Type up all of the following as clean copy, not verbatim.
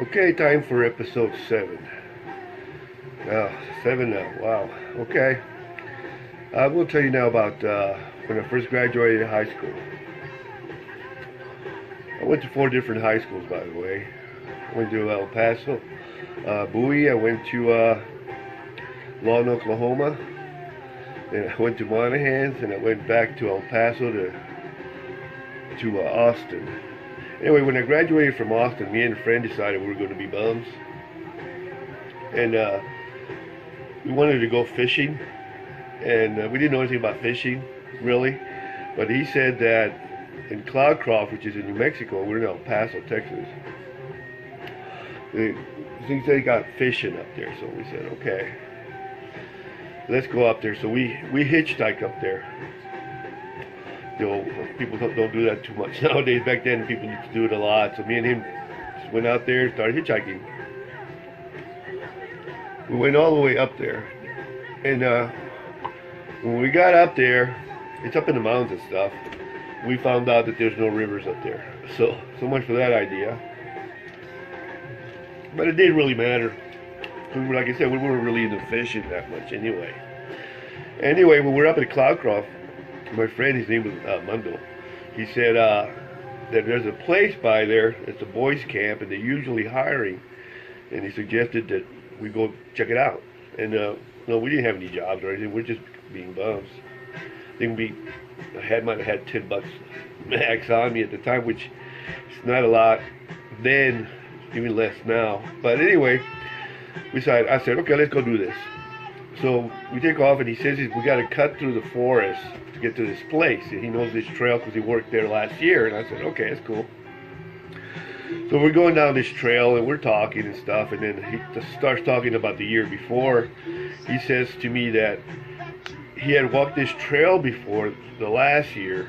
Okay, time for episode 7. 7 now. Wow. Okay. I will tell you now about when I first graduated high school. I went to 4 different high schools, by the way. I went to El Paso, Bowie. I went to Lawton, Oklahoma. Then I went to Monahans, and I went back to El Paso to Austin. Anyway, when I graduated from Austin, me and a friend decided we were going to be bums. And we wanted to go fishing. And we didn't know anything about fishing, really. But he said that in Cloudcroft, which is in New Mexico, we're in El Paso, Texas, he said they got fishing up there. So we said, okay, let's go up there. So we hitchhiked up there. You know, people don't do that too much nowadays. Back then, people used to do it a lot. So me and him just went out there and started hitchhiking. We went all the way up there. And when we got up there, it's up in the mountains and stuff, we found out that there's no rivers up there. So much for that idea. But it didn't really matter. Like I said, we weren't really into fishing that much anyway. Anyway, when we were up at Cloudcroft, my friend, his name was Mundo, he said that there's a place by there, it's a boys camp, and they're usually hiring, and he suggested that we go check it out. And no, we didn't have any jobs or anything, we're just being bums. I think might have had $10 max on me at the time, which is not a lot then, even less now. But anyway, I said, okay, let's go do this. So we take off, and he says we got to cut through the forest to get to this place. And he knows this trail because he worked there last year. And I said, okay, that's cool. So we're going down this trail, and we're talking and stuff. And then he just starts talking about the year before. He says to me that he had walked this trail before the last year.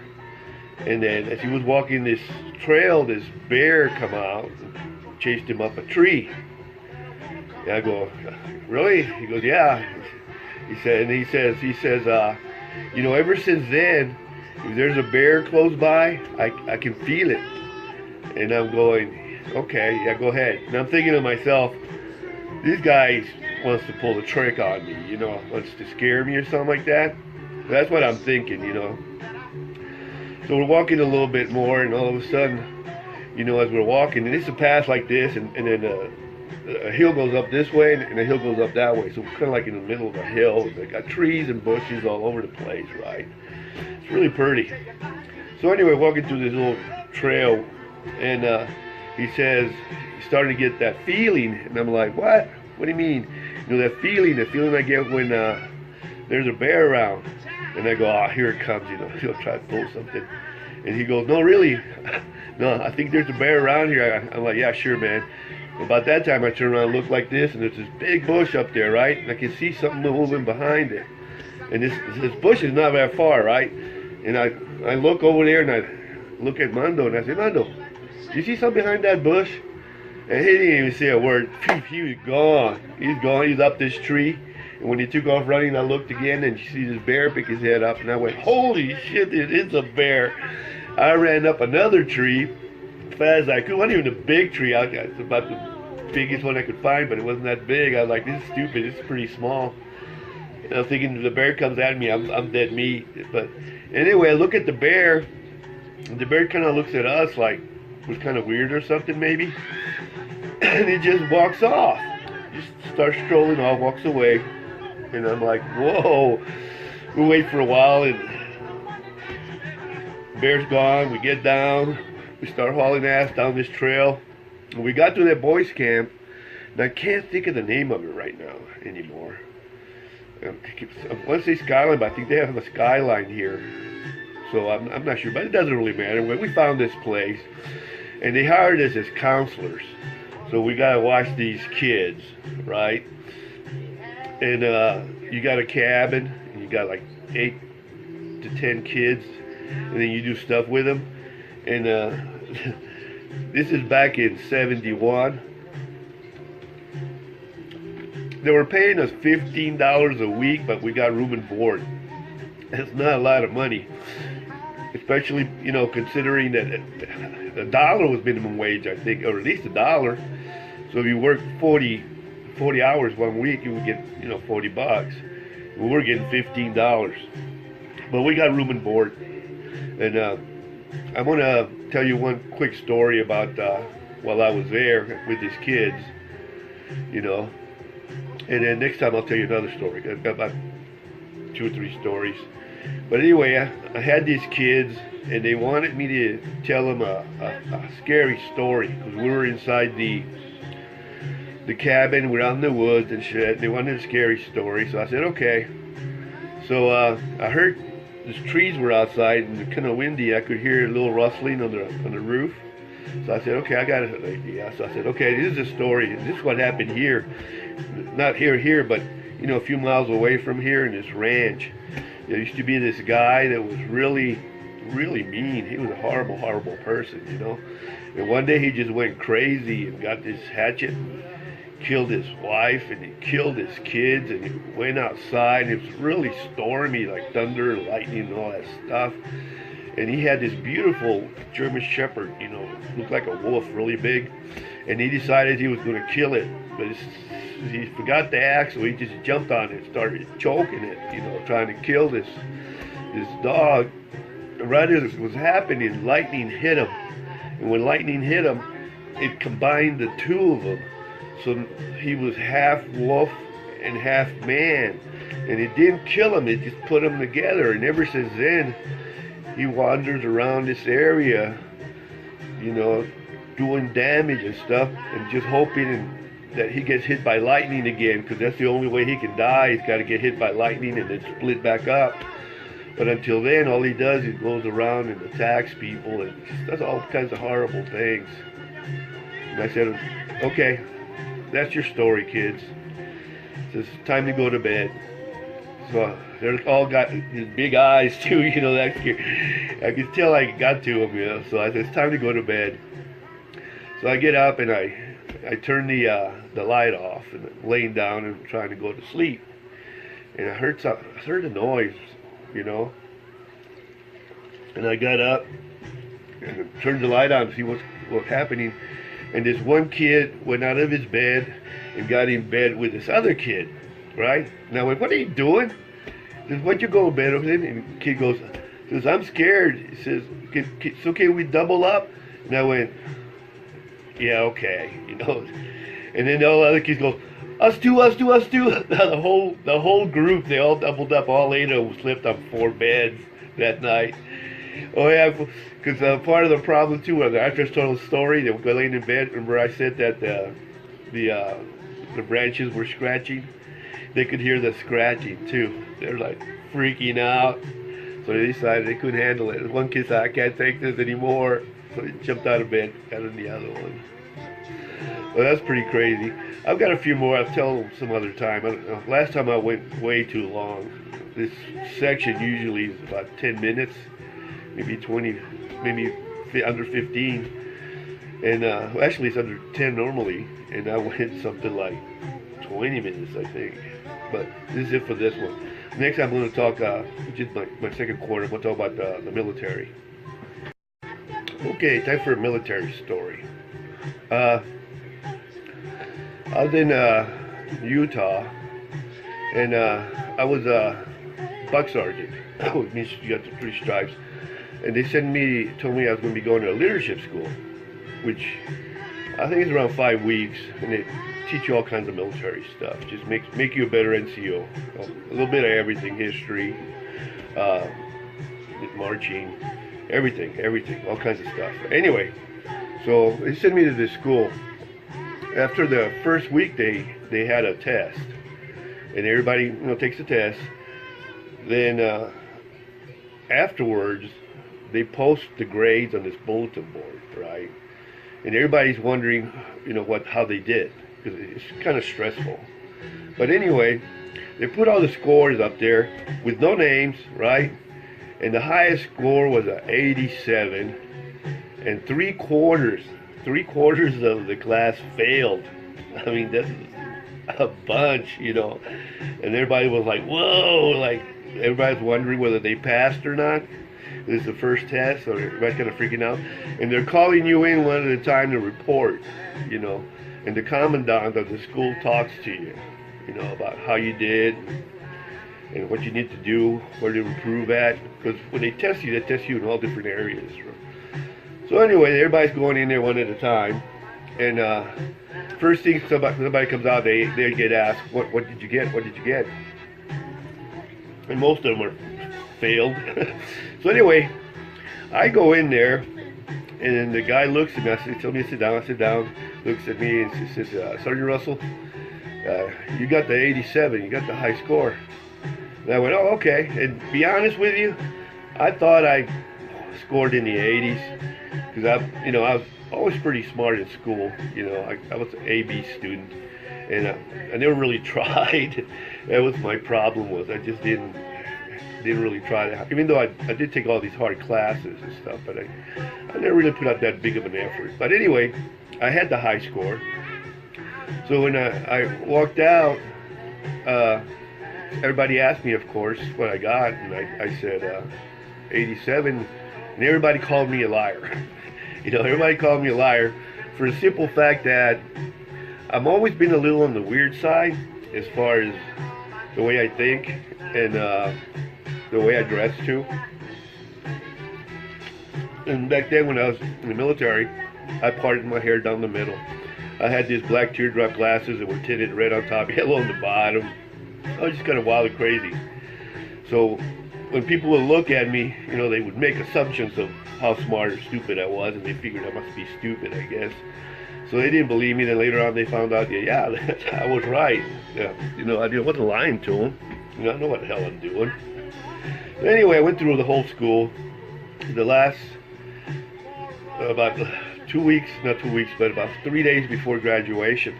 And then as he was walking this trail, this bear come out and chased him up a tree. And I go, really? He goes, yeah. He says, you know, ever since then, if there's a bear close by, I can feel it. And I'm going, okay, yeah, go ahead. And I'm thinking to myself, this guy wants to pull a trick on me, you know, wants to scare me or something like that. That's what I'm thinking, you know. So we're walking a little bit more, and all of a sudden, you know, as we're walking, and it's a path like this, and then a hill goes up this way, and a hill goes up that way. So we're kind of like in the middle of a hill. They got trees and bushes all over the place, right? It's really pretty. So anyway, walking through this little trail, and he says he's starting to get that feeling, and I'm like, what? What do you mean? You know, that feeling I get when there's a bear around. And I go, here it comes, you know, he'll try to pull something. And he goes, no, really? No, I think there's a bear around here. I'm like, yeah, sure, man. About that time, I turn around and look like this, and there's this big bush up there, right? And I can see something moving behind it. And this bush is not that far, right? And I look over there, and I look at Mondo, and I say, Mondo, do you see something behind that bush? And he didn't even say a word. He was gone. He's gone. He's up this tree. And when he took off running, I looked again, and you see this bear pick his head up, and I went, holy shit, it is a bear. I ran up another tree as fast as I could. It wasn't even a big tree. It's about the biggest one I could find, but it wasn't that big. I was like, this is stupid. It's pretty small. And I'm thinking, if the bear comes at me, I'm dead meat. But anyway, I look at the bear, and the bear kind of looks at us like it was kind of weird or something, maybe. And he just walks off. Just starts strolling off, walks away. And I'm like, whoa. We wait for a while, and bear's gone. We get down. We start hauling ass down this trail. And we got to that boys camp, and I can't think of the name of it right now anymore. I want to say Skyline, but I think they have a Skyline here. So I'm not sure, but it doesn't really matter. We found this place, and they hired us as counselors. So we got to watch these kids, right? And you got a cabin, and you got like 8 to 10 kids, and then you do stuff with them. And this is back in '71. They were paying us $15 a week, but we got room and board. That's not a lot of money, especially, you know, considering that $1 was minimum wage, I think, or at least $1. So if you work 40 hours one week, you would get, $40. Well, we're getting $15. But we got room and board. And I'm going to tell you one quick story about while I was there with these kids, And then next time I'll tell you another story. I've got about 2 or 3 stories. But anyway, I had these kids, and they wanted me to tell them a scary story, because we were inside the cabin, we're out in the woods and shit. They wanted a scary story, so I said, okay. So I heard these trees were outside, and it's kind of windy. I could hear a little rustling on the roof. So I said, okay, I got an idea. So I said, okay, this is a story. This is what happened here. Not here, but, a few miles away from here in this ranch. There used to be this guy that was really, really mean. He was a horrible, horrible person, And one day he just went crazy and got this hatchet and killed his wife, and he killed his kids, and he went outside, and it was really stormy, like thunder, lightning, and all that stuff. And he had this beautiful German Shepherd, looked like a wolf, really big. And he decided he was going to kill it, but he forgot the axe, so he just jumped on it, started choking it, trying to kill this dog. Right as it was happening, lightning hit him. And when lightning hit him, it combined the two of them. So he was half wolf and half man. And it didn't kill him, it just put them together. And ever since then, he wanders around this area, doing damage and stuff, and just hoping that he gets hit by lightning again, because that's the only way he can die. He's got to get hit by lightning and then split back up. But until then, all he does is goes around and attacks people and does all kinds of horrible things. And I said, okay, that's your story, kids. It's time to go to bed. So they're all got these big eyes too, I could tell I got to them, So I said, it's time to go to bed. So I get up and I turn the light off, and I'm laying down and trying to go to sleep. And I heard a noise, And I got up and turned the light on to see what's happening. And this one kid went out of his bed and got in bed with this other kid, right? And I went, what are you doing? He says, why'd you go to bed with him? And the kid says, I'm scared. He says, so can we double up? And I went, yeah, okay, And then all the other kids go, us too. Now the whole group, they all doubled up. All 8 of them slept on 4 beds that night. Oh yeah, because part of the problem too, after I told the story, they were laying in bed. Remember I said that the branches were scratching? They could hear the scratching too. They're like freaking out. So they decided they couldn't handle it. One kid said, I can't take this anymore. So he jumped out of bed, got in the other one. Well, that's pretty crazy. I've got a few more. I'll tell them some other time. I don't know. Last time I went way too long. This section usually is about 10 minutes, maybe 20, maybe under 15. And actually it's under 10 normally. And I went something like 20 minutes, I think. But this is it for this one. Next I'm going to talk, which is my second quarter, I'm going to talk about the military. Okay, time for a military story. I was in Utah, and I was a buck sergeant, which means you got the 3 stripes. And they told me I was going to be going to a leadership school, which I think is around 5 weeks, and they teach you all kinds of military stuff. Just make you a better NCO. A little bit of everything, history, marching, everything, all kinds of stuff. Anyway, so they sent me to this school. After the first week, they had a test, and everybody takes the test. Then afterwards, they post the grades on this bulletin board, right? And everybody's wondering, how they did, because it's kind of stressful. But anyway, they put all the scores up there with no names, right? And the highest score was an 87, and three quarters of the class failed. I mean, that's a bunch, And everybody was like, whoa, like everybody's wondering whether they passed or not. This is the first test, so everybody's kind of freaking out. And they're calling you in one at a time to report, And and the commandant of the school talks to you, about how you did and what you need to do, where to improve at. Because when they test you in all different areas. So anyway, everybody's going in there one at a time, and first thing somebody comes out, they get asked, what did you get? What did you get? And most of them are failed. So anyway, I go in there, and then the guy looks at me. He tells me to sit down. I sit down. Looks at me and says, Sergeant Russell, you got the 87. You got the high score. And I went, oh, okay. And to be honest with you, I thought I scored in the 80s because I was always pretty smart in school. I was an AB student, and I never really tried. That was my problem. I just didn't really try to. Even though I did take all these hard classes and stuff, but I never really put out that big of an effort. But anyway, I had the high score. So when I walked out, everybody asked me, of course, what I got, and I said 87, and everybody called me a liar. Everybody called me a liar for the simple fact that I've always been a little on the weird side as far as the way I think and the way I dress too. And back then when I was in the military, I parted my hair down the middle. I had these black teardrop glasses that were tinted red on top, yellow on the bottom. I was just kind of wild and crazy. So when people would look at me, they would make assumptions of how smart or stupid I was, and they figured I must be stupid, I guess. So they didn't believe me. Then later on they found out, yeah, I was right. Yeah, I wasn't lying to them. I know what the hell I'm doing. But anyway, I went through the whole school. The last about 2 weeks, not 2 weeks, but about 3 days before graduation,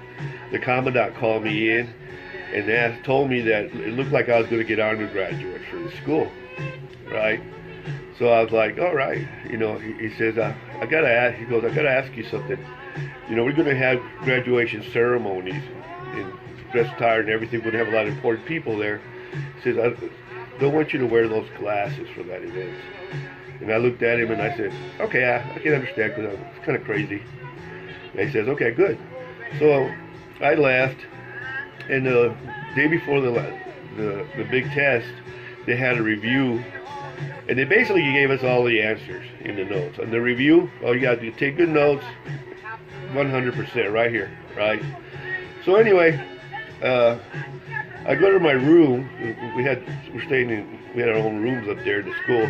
the commandant called me in and told me that it looked like I was going to get undergraduate for the school, right? So I was like, all right, he says, I gotta ask you something. We're going to have graduation ceremonies in dress attire and everything. We're going to have a lot of important people there. He says, I don't want you to wear those glasses for that event. And I looked at him and I said, okay, I can understand because it's kind of crazy. And he says, okay, good. So I left, and the day before the big test, they had a review, and they basically gave us all the answers in the notes. And the review, all you got to do, take good notes, 100% right here, right? So anyway, I go to my room. We had our own rooms up there at the school.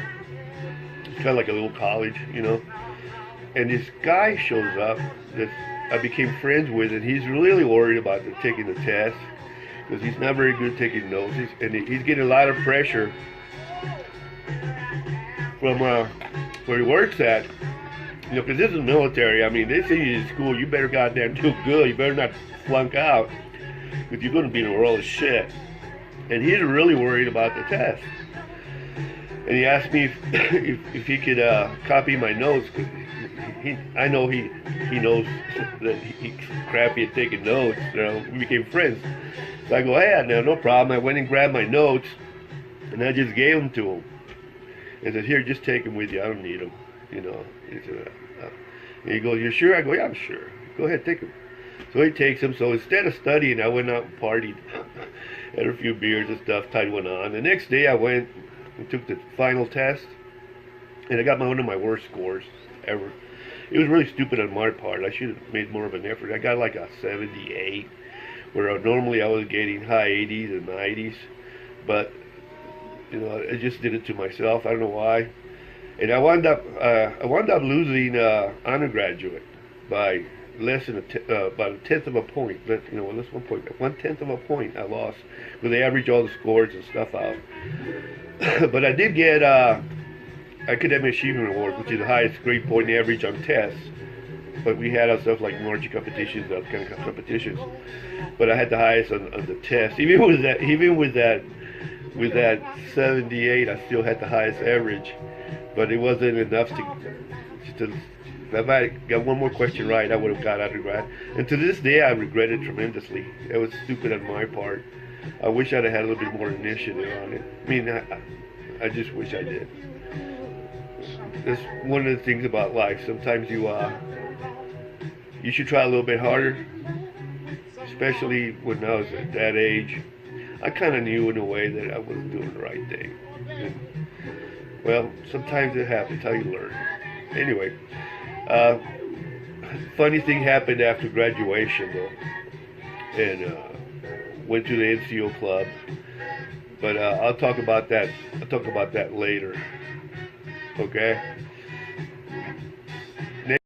It's kind of like a little college, And this guy shows up that I became friends with, and he's really worried about taking the test because he's not very good at taking notes. He's getting a lot of pressure from where he works at. Because this is military. I mean, they send you to school, you better goddamn do good. You better not flunk out because you're going to be in a world of shit. And he's really worried about the test. And he asked me if he could copy my notes. Cause I know he knows that he's crappy at taking notes. We became friends. So I go, hey, no problem. I went and grabbed my notes, and I just gave them to him. And said, here, just take them with you. I don't need them. He said, and he goes, you're sure? I go, yeah, I'm sure. Go ahead, take them. So he takes them. So instead of studying, I went out and partied. Had a few beers and stuff. Time went on. The next day I went and took the final test, and I got one of my worst scores ever. It was really stupid on my part. I should have made more of an effort. I got like a 78, where normally I was getting high 80s and 90s. But, I just did it to myself. I don't know why. And I wound up losing undergraduate by less than about a tenth of a point. Less 1/10 of a point I lost, because they average all the scores and stuff out. But I did get Academic Achievement Award, which is the highest grade point average on tests. But we had stuff like marching competitions, that kind of competitions. But I had the highest on the test. Even with that 78, I still had the highest average. But it wasn't enough to if I got one more question right, I would have got undergrad. And to this day, I regret it tremendously. It was stupid on my part. I wish I'd have had a little bit more initiative on it. I mean, I just wish I did. That's one of the things about life. Sometimes you should try a little bit harder, especially when I was at that age. I kind of knew in a way that I wasn't doing the right thing. And, well, sometimes it happens. How you learn. Anyway, funny thing happened after graduation though, and went to the NCO club. But I'll talk about that. I'll talk about that later. Okay. Next,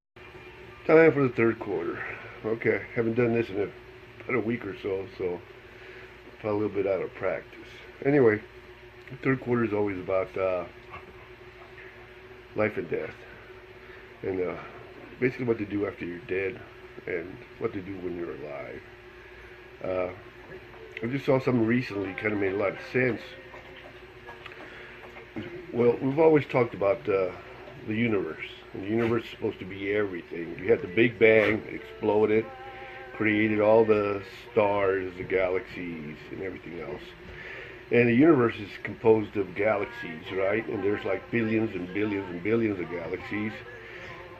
time for the third quarter. Okay, haven't done this in about a week or so, so probably a little bit out of practice. Anyway, the third quarter is always about life and death, and basically what to do after you're dead, and what to do when you're alive. I just saw something recently, kind of made a lot of sense. Well, we've always talked about the universe. And the universe is supposed to be everything. You had the Big Bang, it exploded, created all the stars, the galaxies, and everything else. And the universe is composed of galaxies, right? And there's like billions and billions and billions of galaxies.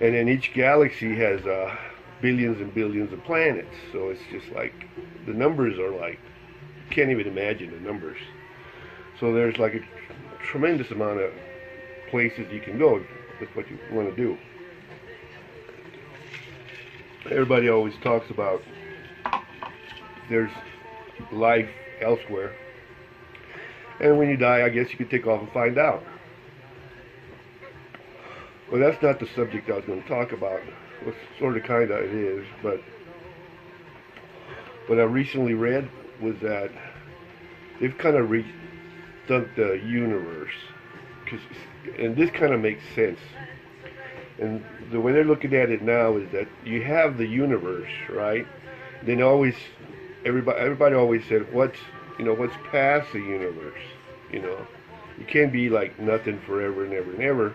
And then each galaxy has billions and billions of planets. So it's just like, the numbers are like, you can't even imagine the numbers. So there's like a tremendous amount of places you can go if that's what you want to do. Everybody always talks about there's life elsewhere. And when you die, I guess you could take off and find out. Well, that's not the subject I was going to talk about. Well, sort of, kind of, it is. But what I recently read was that they've kind of rethunk the universe. And this kind of makes sense. And the way they're looking at it now is that you have the universe, right? Then everybody always said, what's past the universe? You can't be like nothing forever and ever and ever.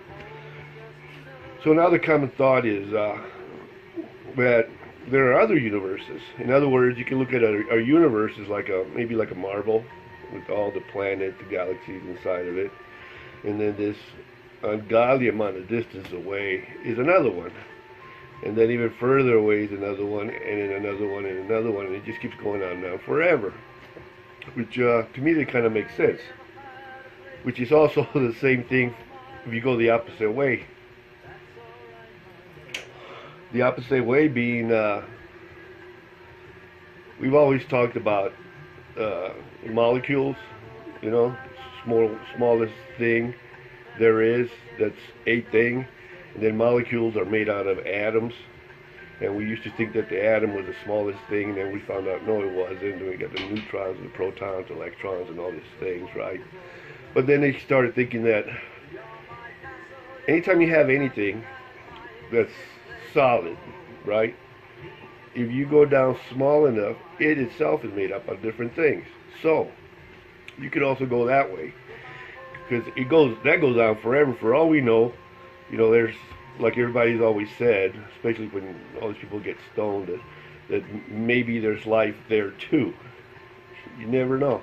So now the common thought is that there are other universes. In other words, you can look at our universe as maybe like a marble with all the planets, the galaxies inside of it. And then this ungodly amount of distance away is another one. And then even further away is another one, and then another one, and another one, and it just keeps going on now forever. Which, to me, that kind of makes sense. Which is also the same thing if you go the opposite way. The opposite way being, we've always talked about molecules, smallest thing there is, that's a thing. And then molecules are made out of atoms. And we used to think that the atom was the smallest thing, and then we found out, no, it wasn't. And we got the neutrons, the protons, electrons, and all these things, right? But then they started thinking that anytime you have anything that's solid, right? If you go down small enough, it itself is made up of different things. So you could also go that way, because that goes on forever. For all we know, there's, like everybody's always said, especially when all these people get stoned, that maybe there's life there too. You never know.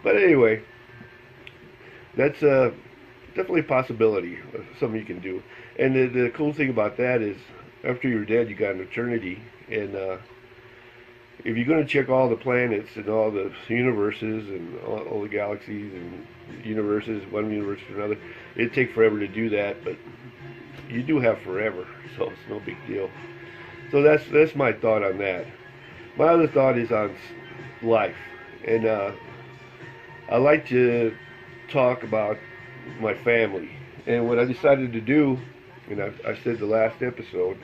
But anyway, that's definitely a possibility, something you can do. And the cool thing about that is, after you're dead, you got an eternity. And if you're going to check all the planets and all the universes and all the galaxies and universes, one universe to another, it'd take forever to do that. But you do have forever, so it's no big deal. So that's my thought on that. My other thought is on life. And I like to talk about my family. And what I decided to do, and I said the last episode,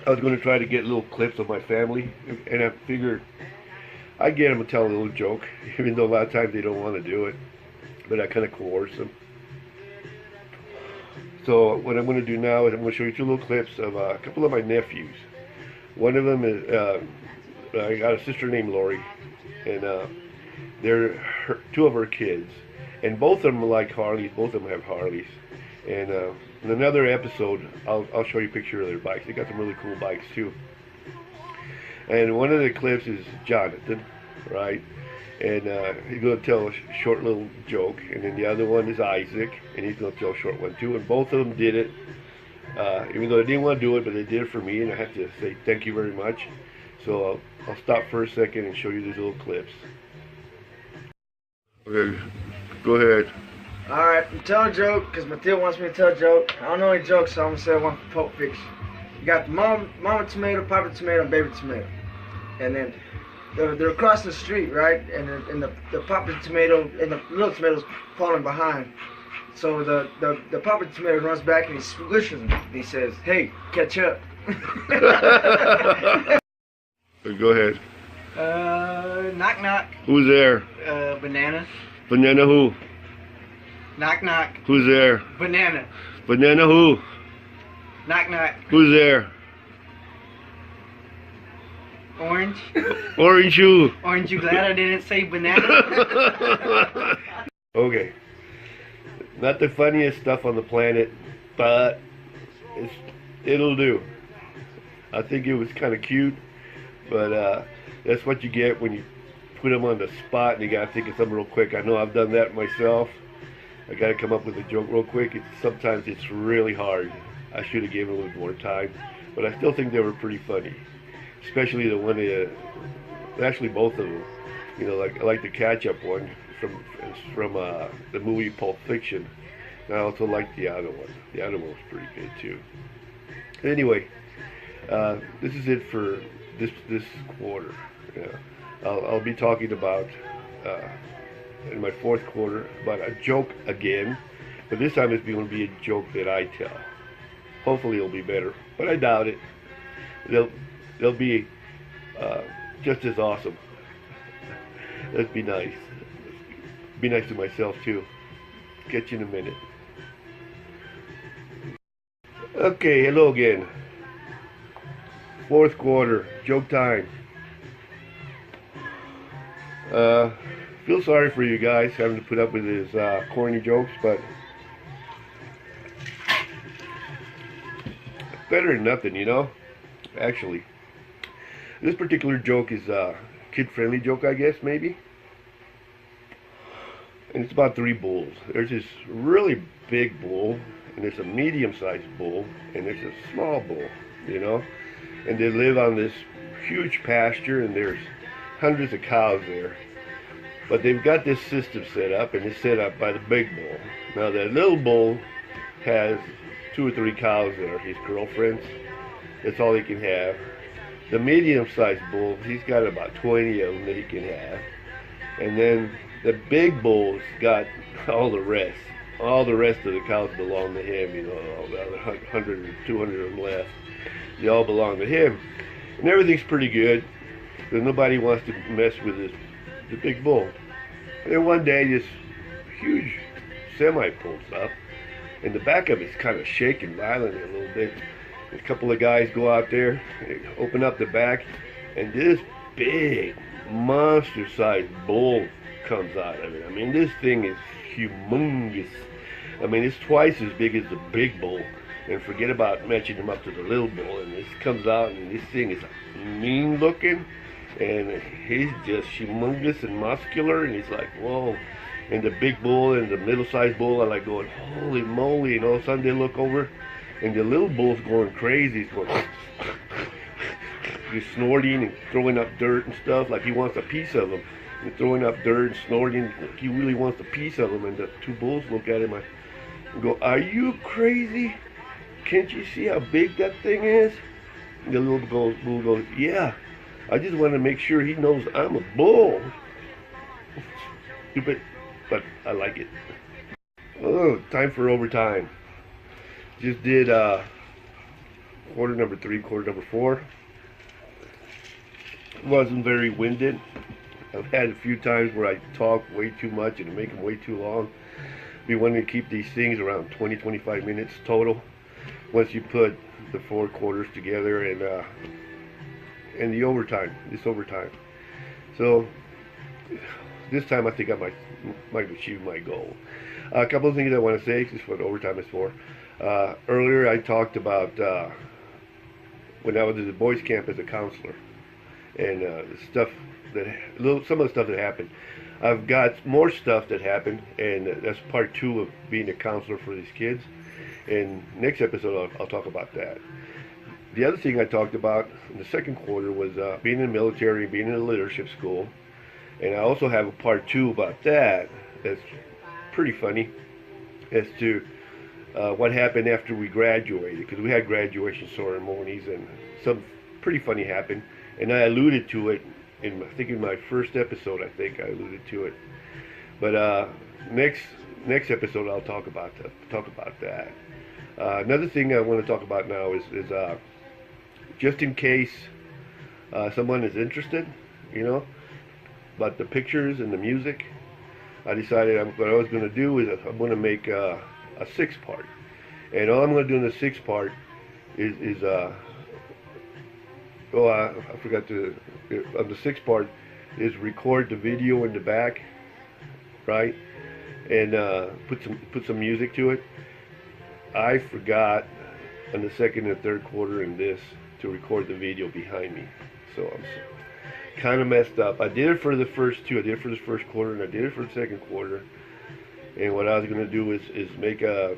I was going to try to get little clips of my family, and I figured I'd get them to tell a little joke, even though a lot of times they don't want to do it, but I kind of coerce them. So what I'm going to do now is I'm going to show you two little clips of a couple of my nephews. One of them is, I got a sister named Lori, and they're two of her kids, and both of them like Harleys. Both of them have Harleys. And in another episode, I'll show you a picture of their bikes. They got some really cool bikes too. And one of the clips is Jonathan, right? And he's going to tell a short little joke. And then the other one is Isaac, and he's going to tell a short one too. And both of them did it, even though they didn't want to do it, but they did it for me, and I have to say thank you very much. So I'll stop for a second and show you these little clips. Okay, go ahead. Alright, tell a joke, because Mateo wants me to tell a joke. I don't know any jokes, so I'm going to say one for Pulp Fiction. You got the mama tomato, papa tomato, baby tomato. And then they're across the street, right? And the papa tomato and the little tomato's falling behind. So the papa tomato runs back and he squishes him. And he says, "Hey, catch up." Go ahead. Knock knock. Who's there? Banana. Banana who? Knock knock. Who's there? Banana. Banana who? Knock knock. Who's there? Orange. Orange who? Orange, you glad I didn't say banana? Okay. Not the funniest stuff on the planet, but it'll do. I think it was kind of cute, but that's what you get when you put them on the spot and you gotta think of something real quick. I know I've done that myself. I gotta come up with a joke real quick. Sometimes it's really hard. I should have given a little more time, but I still think they were pretty funny. Especially the one, actually both of them. You know, I like the catch-up one from the movie Pulp Fiction. And I also like the other one. The other one was pretty good too. Anyway, this is it for this quarter. Yeah. I'll be talking about in my fourth quarter about a joke again, but this time it's going to be a joke that I tell. Hopefully it'll be better, but I doubt it. They'll be just as awesome. Let's be nice. Be nice to myself too. Catch you in a minute. Okay, hello again. Fourth quarter, joke time. Feel sorry for you guys having to put up with his corny jokes, but better than nothing, you know? Actually, this particular joke is a kid-friendly joke, I guess, maybe. And it's about three bulls. There's this really big bull, and there's a medium-sized bull, and there's a small bull, you know? And they live on this huge pasture, and there's hundreds of cows there. But they've got this system set up, and it's set up by the big bull. Now, the little bull has 2 or 3 cows that are his girlfriends. That's all he can have. The medium-sized bull, he's got about 20 of them that he can have. And then the big bull's got all the rest. All the rest of the cows belong to him, you know, all the other 100 or 200 of them left. They all belong to him. And everything's pretty good. Because nobody wants to mess with the big bull. And then one day, this huge semi pulls up, and the back of it's kind of shaking violently a little bit. A couple of guys go out there, they open up the back, and this big, monster-sized bull comes out of it. I mean, this thing is humongous. I mean, it's twice as big as the big bull. And forget about matching him up to the little bull. And this comes out, and this thing is mean looking. And he's just humongous and muscular, and he's like, whoa. And the big bull and the middle-sized bull are like going, holy moly. And all of a sudden they look over, and the little bull's going crazy. He's going, he's snorting and throwing up dirt and stuff like he wants a piece of him. And throwing up dirt and snorting like he really wants a piece of him. And the 2 bulls look at him and go, are you crazy? Can't you see how big that thing is? And the little bull goes, yeah. I just want to make sure he knows I'm a bull. Stupid, but I like it. Oh, time for overtime. Just did quarter number 3, quarter number 4. Wasn't very winded. I've had a few times where I talk way too much and make them way too long. Be wanting to keep these things around 20-25 minutes total. Once you put the 4 quarters together and the overtime, this overtime. So this time I think I might achieve my goal. A couple of things I want to say, this is what overtime is for. Earlier I talked about when I was at the boys camp as a counselor, and some of the stuff that happened. I've got more stuff that happened, and that's part 2 of being a counselor for these kids. And next episode I'll talk about that. the other thing I talked about in the second quarter was being in the military, being in a leadership school. And I also have a part 2 about that that's pretty funny as to what happened after we graduated, because we had graduation ceremonies and something pretty funny happened, and I alluded to it I think in my first episode. I think I alluded to it, but next episode I'll talk about that. Another thing I want to talk about now is just in case someone is interested, about the pictures and the music. I decided what I was going to do is I'm going to make a 6-part, and all I'm going to do in the 6-part is I forgot to on the 6-part is record the video in the back, right, and put some music to it. I forgot on the second and third quarter in this to record the video behind me, so I'm kind of messed up. I did it for the first 2. I did it for the first quarter, and I did it for the second quarter. And what I was going to do is make a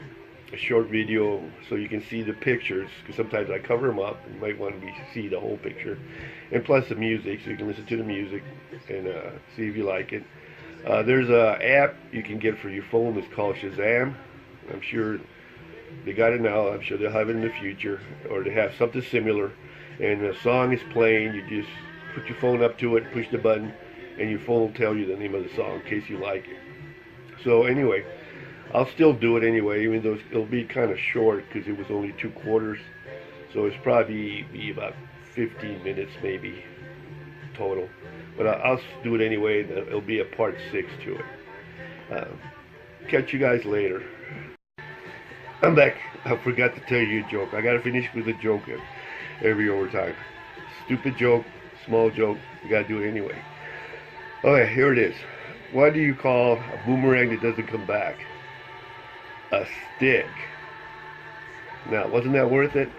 short video so you can see the pictures, because sometimes I cover them up. You might want to see the whole picture, and plus the music, so you can listen to the music and see if you like it. There's an app you can get for your phone. It's called Shazam. I'm sure they got it now. I'm sure they'll have it in the future, or they have something similar. And the song is playing. You just put your phone up to it, push the button, and your phone will tell you the name of the song in case you like it. So anyway, I'll still do it anyway, even though it'll be kind of short because it was only 2 quarters. So it's probably be about 15 minutes maybe total. But I'll do it anyway. It'll be a part 6 to it. Catch you guys later. I'm back. I forgot to tell you a joke. I gotta finish with a joke every overtime. Stupid joke, small joke. You gotta do it anyway. Okay, here it is. What do you call a boomerang that doesn't come back? A stick. Now, wasn't that worth it?